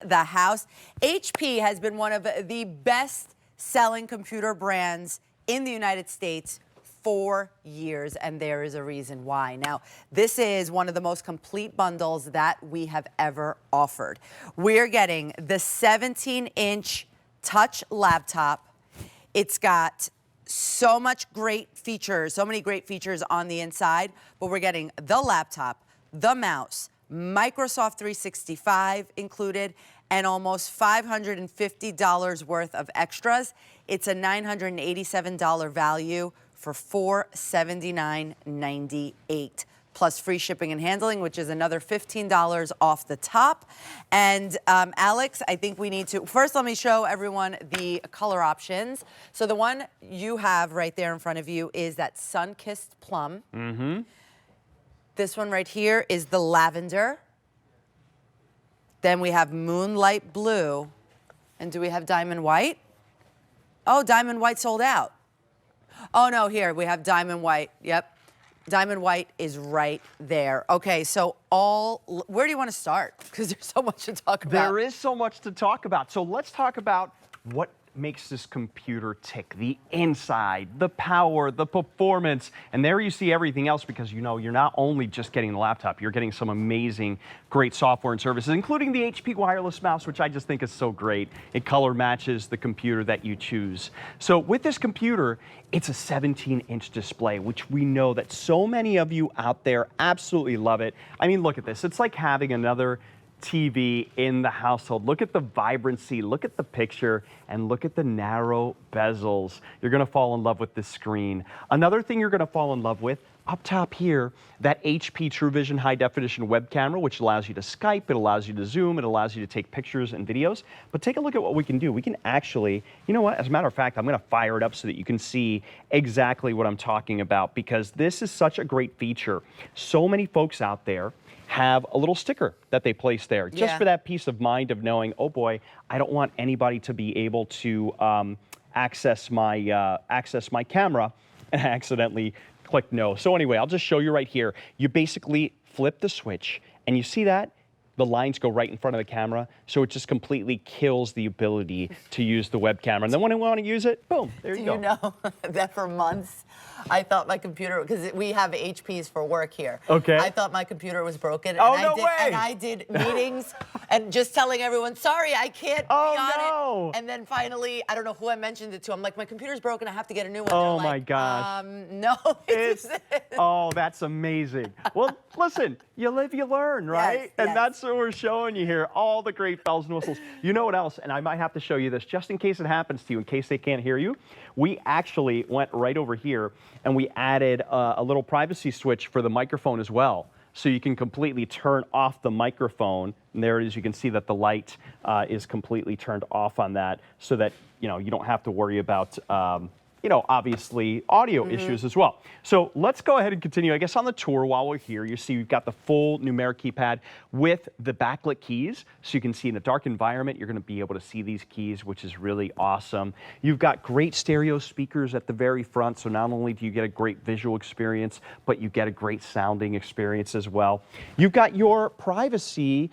the house. HP has been one of the best-selling computer brands in the United States for years, and there is a reason why. Now, this is one of the most complete bundles that we have ever offered. We're getting the 17-inch touch laptop. It's got so many great features on the inside, but we're getting the laptop, the mouse, Microsoft 365 included, and almost $550 worth of extras. It's a $987 value for $479.98, plus free shipping and handling, which is another $15 off the top. And Alex, I think we need to, first let me show everyone the color options. So the one you have right there in front of you is that sun-kissed plum. Mm-hmm. This one right here is the lavender. Then we have moonlight blue. And do we have diamond white? Oh, diamond white sold out. Oh, no, here we have diamond white. Yep. Diamond white is right there. Okay, so where do you want to start? Because there's so much to talk about. There is so much to talk about. So let's talk about what makes this computer tick. The inside, the power, the performance, and there you see everything else, because you know you're not only just getting the laptop, you're getting some amazing, great software and services, including the HP wireless mouse, which I just think is so great. It color matches the computer that you choose. So with this computer, it's a 17-inch display, which we know that so many of you out there absolutely love it. I mean, look at this. It's like having another TV in the household. Look at the vibrancy, look at the picture, and look at the narrow bezels. You're gonna fall in love with this screen. Another thing you're gonna fall in love with, up top here, that HP TrueVision high definition web camera, which allows you to Skype, it allows you to Zoom, it allows you to take pictures and videos. But take a look at what we can do. We can actually, you know what, as a matter of fact, I'm gonna fire it up so that you can see exactly what I'm talking about, because this is such a great feature. So many folks out there have a little sticker that they place there, just for that peace of mind of knowing, oh boy, I don't want anybody to be able to access my camera and accidentally click no. So anyway, I'll just show you right here. You basically flip the switch, and you see that? The lines go right in front of the camera, so it just completely kills the ability to use the web camera. And then when I want to use it, boom, there you go. Do you know that for months I thought my computer, because we have HPs for work here. Okay. I thought my computer was broken. Oh, and no way! And I did meetings and just telling everyone, sorry, I can't be on it. And then finally, I don't know who I mentioned it to. I'm like, my computer's broken. I have to get a new one. Oh, They're my like, gosh. No, oh, that's amazing. Well, listen, you live, you learn, right? Yes, and that's what we're showing you here, all the great bells and whistles. You know what else? And I might have to show you this just in case it happens to you, in case they can't hear you. We actually went right over here and we added a little privacy switch for the microphone as well. So you can completely turn off the microphone. And there it is. You can see that the light is completely turned off on that, so that you don't have to worry about obviously audio issues as well. So let's go ahead and continue. I guess on the tour while we're here, you see we've got the full numeric keypad with the backlit keys. So you can see in a dark environment, you're gonna be able to see these keys, which is really awesome. You've got great stereo speakers at the very front. So not only do you get a great visual experience, but you get a great sounding experience as well. You've got your privacy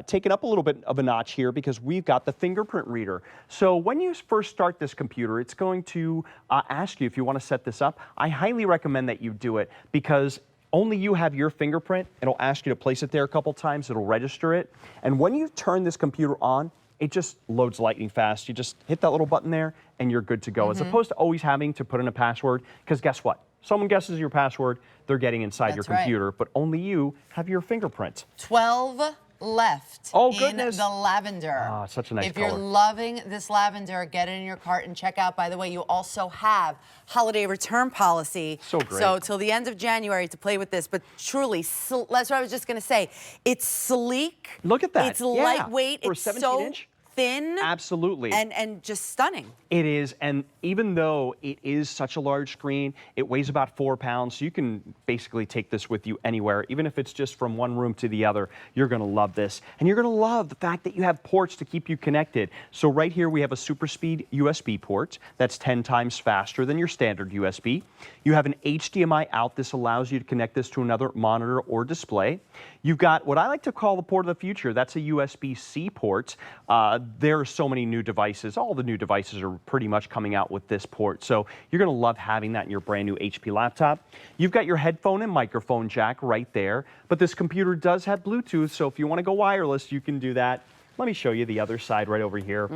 taken up a little bit of a notch here, because we've got the fingerprint reader. So when you first start this computer, it's going to ask you if you want to set this up. I highly recommend that you do it, because only you have your fingerprint. It'll ask you to place it there a couple times. It'll register it. And when you turn this computer on, it just loads lightning fast. You just hit that little button there and you're good to go. As opposed to always having to put in a password, because guess what? Someone guesses your password, they're getting inside your computer, but only you have your fingerprint. 12 left in the lavender. Oh, such a nice color. If you're loving this lavender, get it in your cart and check out. By the way, you also have holiday return policy. So great. So till the end of January to play with this. But truly, that's what I was just going to say. It's sleek. Look at that. It's lightweight. For it's 17-inch? Thin. Absolutely. And just stunning. It is, and even though it is such a large screen, it weighs about 4 pounds, so you can basically take this with you anywhere. Even if it's just from one room to the other, you're gonna love this. And you're gonna love the fact that you have ports to keep you connected. So right here we have a super speed USB port that's 10 times faster than your standard USB. You have an HDMI out. This allows you to connect this to another monitor or display. You've got what I like to call the port of the future. That's a USB-C port. There are so many new devices. All the new devices are pretty much coming out with this port. So you're going to love having that in your brand new HP laptop. You've got your headphone and microphone jack right there. But this computer does have Bluetooth. So if you want to go wireless, you can do that. Let me show you the other side right over here.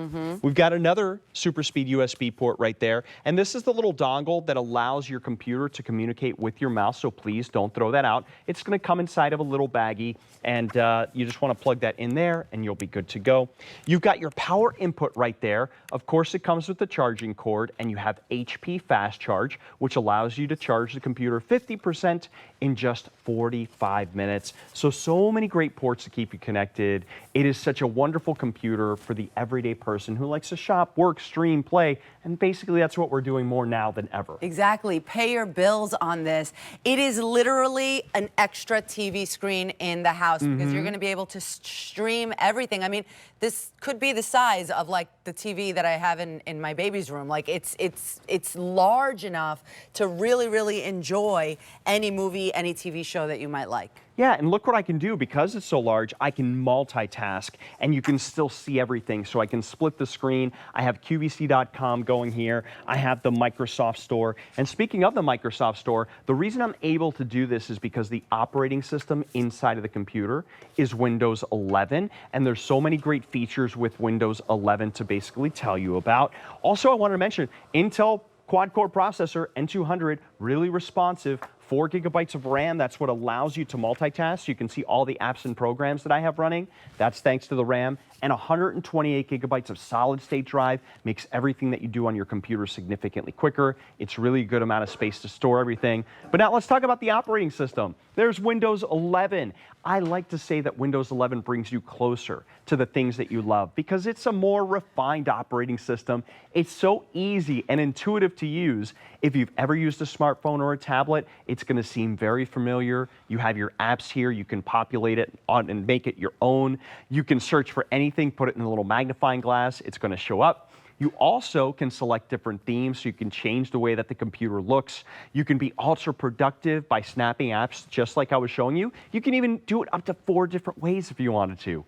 We've got another super speed USB port right there. And this is the little dongle that allows your computer to communicate with your mouse. So please don't throw that out. It's going to come inside of a little baggie. And you just want to plug that in there and you'll be good to go. You've got your power input right there. Of course, it comes with the charging cord. And you have HP Fast Charge, which allows you to charge the computer 50% in just 45 minutes. So many great ports to keep you connected. It is such a wonderful computer for the everyday person who likes to shop, work, stream, play, and basically that's what we're doing more now than ever. Exactly. Pay your bills on this. It is literally an extra TV screen in the house because you're going to be able to stream everything. I mean, this could be the size of like the TV that I have in my baby's room. Like it's large enough to really enjoy any movie, any TV show that you might like. Yeah, and look what I can do. Because it's so large, I can multitask, and you can still see everything. So I can split the screen. I have QVC.com going here. I have the Microsoft Store. And speaking of the Microsoft Store, the reason I'm able to do this is because the operating system inside of the computer is Windows 11, and there's so many great features with Windows 11 to basically tell you about. Also, I wanted to mention Intel quad-core processor, N200, really responsive. 4 gigabytes of RAM, that's what allows you to multitask. You can see all the apps and programs that I have running. That's thanks to the RAM. And 128 gigabytes of solid-state drive makes everything that you do on your computer significantly quicker. It's really a good amount of space to store everything. But now let's talk about the operating system. There's Windows 11. I like to say that Windows 11 brings you closer to the things that you love because it's a more refined operating system. It's so easy and intuitive to use. If you've ever used a smartphone or a tablet, it's going to seem very familiar. You have your apps here. You can populate it on and make it your own. You can search for anything, put it in a little magnifying glass. It's going to show up. You also can select different themes, so you can change the way that the computer looks. You can be ultra productive by snapping apps, just like I was showing you. You can even do it up to 4 different ways if you wanted to.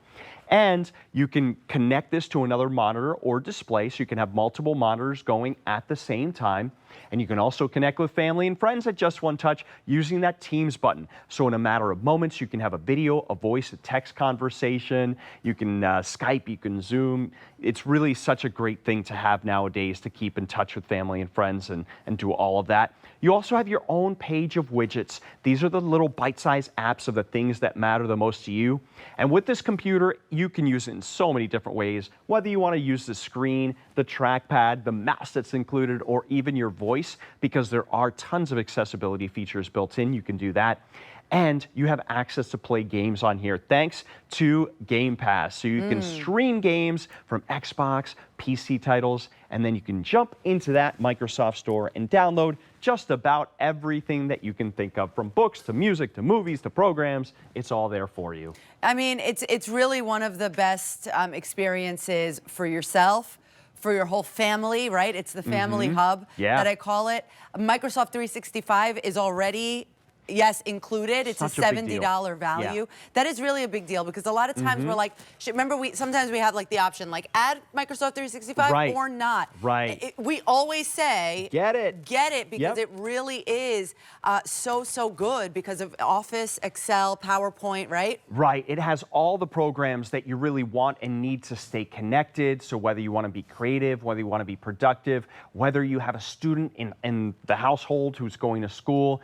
And you can connect this to another monitor or display, so you can have multiple monitors going at the same time. And you can also connect with family and friends at just one touch using that Teams button. So in a matter of moments, you can have a video, a voice, a text conversation. You can Skype, you can Zoom. It's really such a great thing to have nowadays to keep in touch with family and friends and do all of that. You also have your own page of widgets. These are the little bite-sized apps of the things that matter the most to you. And with this computer, you can use it in so many different ways, whether you want to use the screen, the trackpad, the mouse that's included, or even your voice, because there are tons of accessibility features built in. You can do that. And you have access to play games on here thanks to Game Pass. So you can stream games from Xbox, PC titles, and then you can jump into that Microsoft Store and download just about everything that you can think of, from books to music to movies to programs. It's all there for you. I mean, it's really one of the best experiences for yourself, for your whole family, right? It's the family hub that I call it. Microsoft 365 is already, yes, included. It's Such a $70 value. Yeah. That is really a big deal because a lot of times we're like, remember, sometimes we have like the option, like add Microsoft 365 or not. Right. We always say, get it because it really is so good because of Office, Excel, PowerPoint, right? Right. It has all the programs that you really want and need to stay connected. So whether you want to be creative, whether you want to be productive, whether you have a student in the household who's going to school,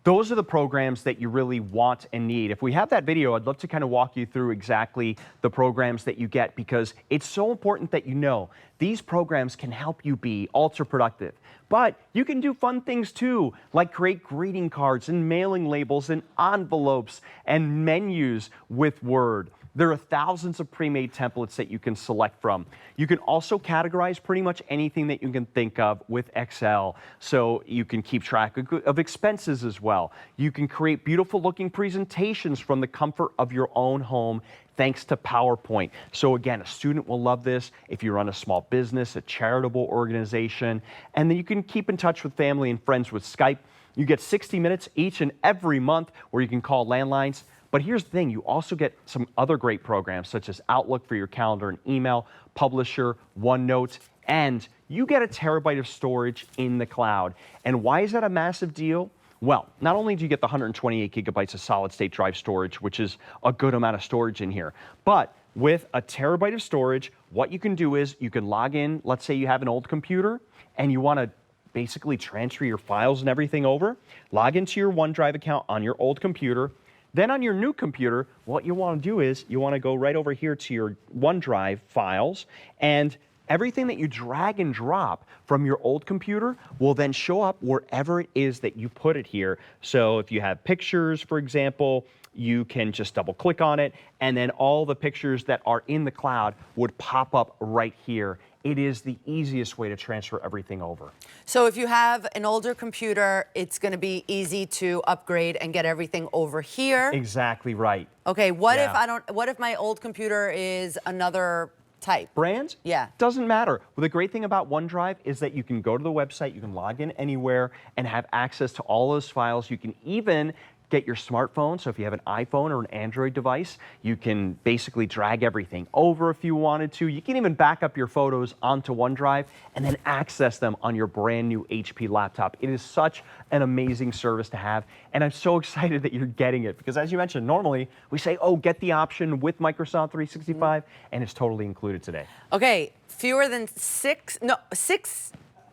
those are the programs that you really want and need. If we have that video, I'd love to kind of walk you through exactly the programs that you get, because it's so important that you know these programs can help you be ultra productive. But you can do fun things too, like create greeting cards and mailing labels and envelopes and menus with Word. There are thousands of pre-made templates that you can select from. You can also categorize pretty much anything that you can think of with Excel. So you can keep track of expenses as well. You can create beautiful looking presentations from the comfort of your own home thanks to PowerPoint. So again, a student will love this if you run a small business, a charitable organization, and then you can keep in touch with family and friends with Skype. You get 60 minutes each and every month where you can call landlines. But here's the thing, you also get some other great programs such as Outlook for your calendar and email, Publisher, OneNote, and you get a terabyte of storage in the cloud. And why is that a massive deal? Well, not only do you get the 128 gigabytes of solid state drive storage, which is a good amount of storage in here, but with a terabyte of storage, what you can do is you can log in. Let's say you have an old computer and you want to basically transfer your files and everything over, log into your OneDrive account on your old computer. Then on your new computer, what you want to do is you want to go right over here to your OneDrive files, and everything that you drag and drop from your old computer will then show up wherever it is that you put it here. So if you have pictures, for example, you can just double click on it, and then all the pictures that are in the cloud would pop up right here. It is the easiest way to transfer everything over. So if you have an older computer, it's going to be easy to upgrade and get everything over here. Exactly right. Okay, what if my old computer is another type? Brand? Yeah. Doesn't matter. Well, the great thing about OneDrive is that you can go to the website, you can log in anywhere and have access to all those files. You can even get your smartphone. So if you have an iPhone or an Android device, you can basically drag everything over if you wanted to. You can even back up your photos onto OneDrive and then access them on your brand new HP laptop. It is such an amazing service to have, and I'm so excited that you're getting it because, as you mentioned, normally we say, oh, get the option with Microsoft 365, and it's totally included today. Okay,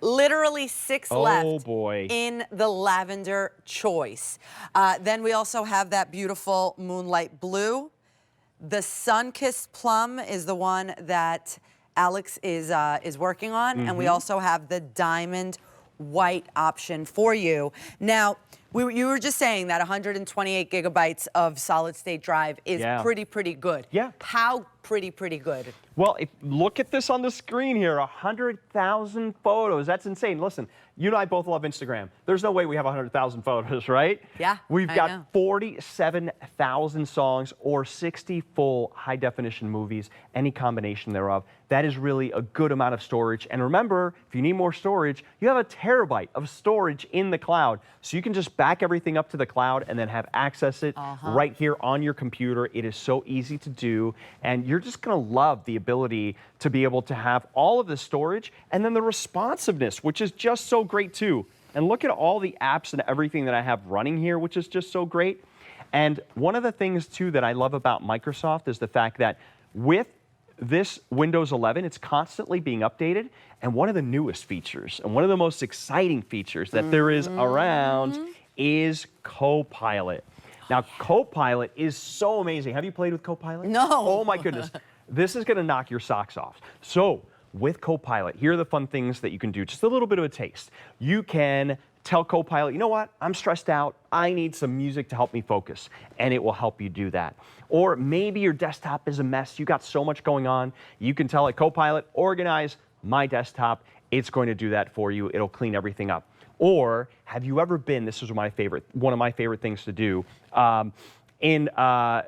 literally six left. Oh boy. In the lavender choice. Then we also have that beautiful moonlight blue. The sun-kissed plum is the one that Alex is working on, and we also have the diamond white option for you. Now, you were just saying that 128 gigabytes of solid state drive is pretty good. Yeah. How pretty good? Well, look at this on the screen here, 100,000 photos. That's insane. Listen, you and I both love Instagram. There's no way we have 100,000 photos, right? Yeah, We've I got know. 47,000 songs or 60 full high-definition movies, any combination thereof. That is really a good amount of storage. And remember, if you need more storage, you have a terabyte of storage in the cloud. So you can just back everything up to the cloud and then have access it right here on your computer. It is so easy to do, and you're just going to love the ability to be able to have all of the storage and then the responsiveness, which is just so great too. And look at all the apps and everything that I have running here, which is just so great. And one of the things too that I love about Microsoft is the fact that with this Windows 11, it's constantly being updated. And one of the newest features and one of the most exciting features that there is around is Copilot. Now, Copilot is so amazing. Have you played with Copilot? No. Oh my goodness. This is going to knock your socks off. So with Copilot, here are the fun things that you can do. Just a little bit of a taste. You can tell Copilot, you know what? I'm stressed out. I need some music to help me focus. And it will help you do that. Or maybe your desktop is a mess. You got so much going on. You can tell it, Copilot, organize my desktop. It's going to do that for you. It'll clean everything up. Or have you ever been, this is one of my favorite things to do, in a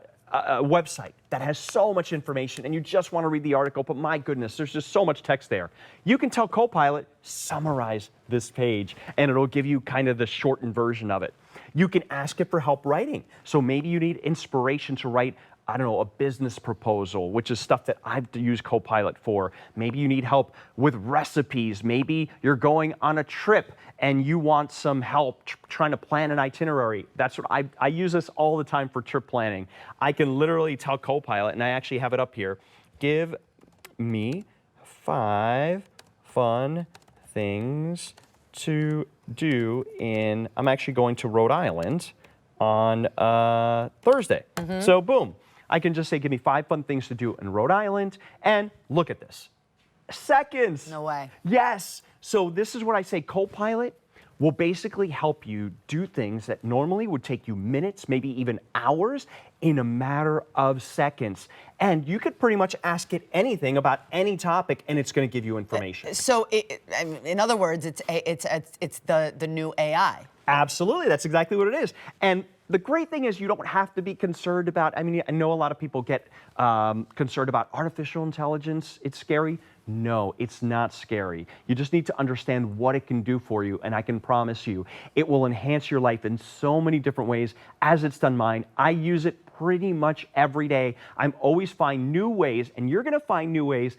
website that has so much information and you just want to read the article, but my goodness, there's just so much text there. You can tell Copilot, summarize this page, and it'll give you kind of the shortened version of it. You can ask it for help writing. So maybe you need inspiration to write, I don't know, a business proposal, which is stuff that I've used Copilot for. Maybe you need help with recipes. Maybe you're going on a trip and you want some help trying to plan an itinerary. That's what I use this all the time for trip planning. I can literally tell Copilot, and I actually have it up here, give me 5 fun things to do in, I'm actually going to Rhode Island on Thursday. So boom. I can just say, give me 5 fun things to do in Rhode Island, and look at this. Seconds. No way. Yes. So this is what I say, Copilot will basically help you do things that normally would take you minutes, maybe even hours, in a matter of seconds. And you could pretty much ask it anything about any topic, and it's going to give you information. So, in other words, it's the new AI. Absolutely. That's exactly what it is. And The great thing is you don't have to be concerned about, I mean, I know a lot of people get concerned about artificial intelligence. It's scary. No, it's not scary. You just need to understand what it can do for you, and I can promise you, it will enhance your life in so many different ways, as it's done mine. I use it pretty much every day. I'm always finding new ways, and you're gonna find new ways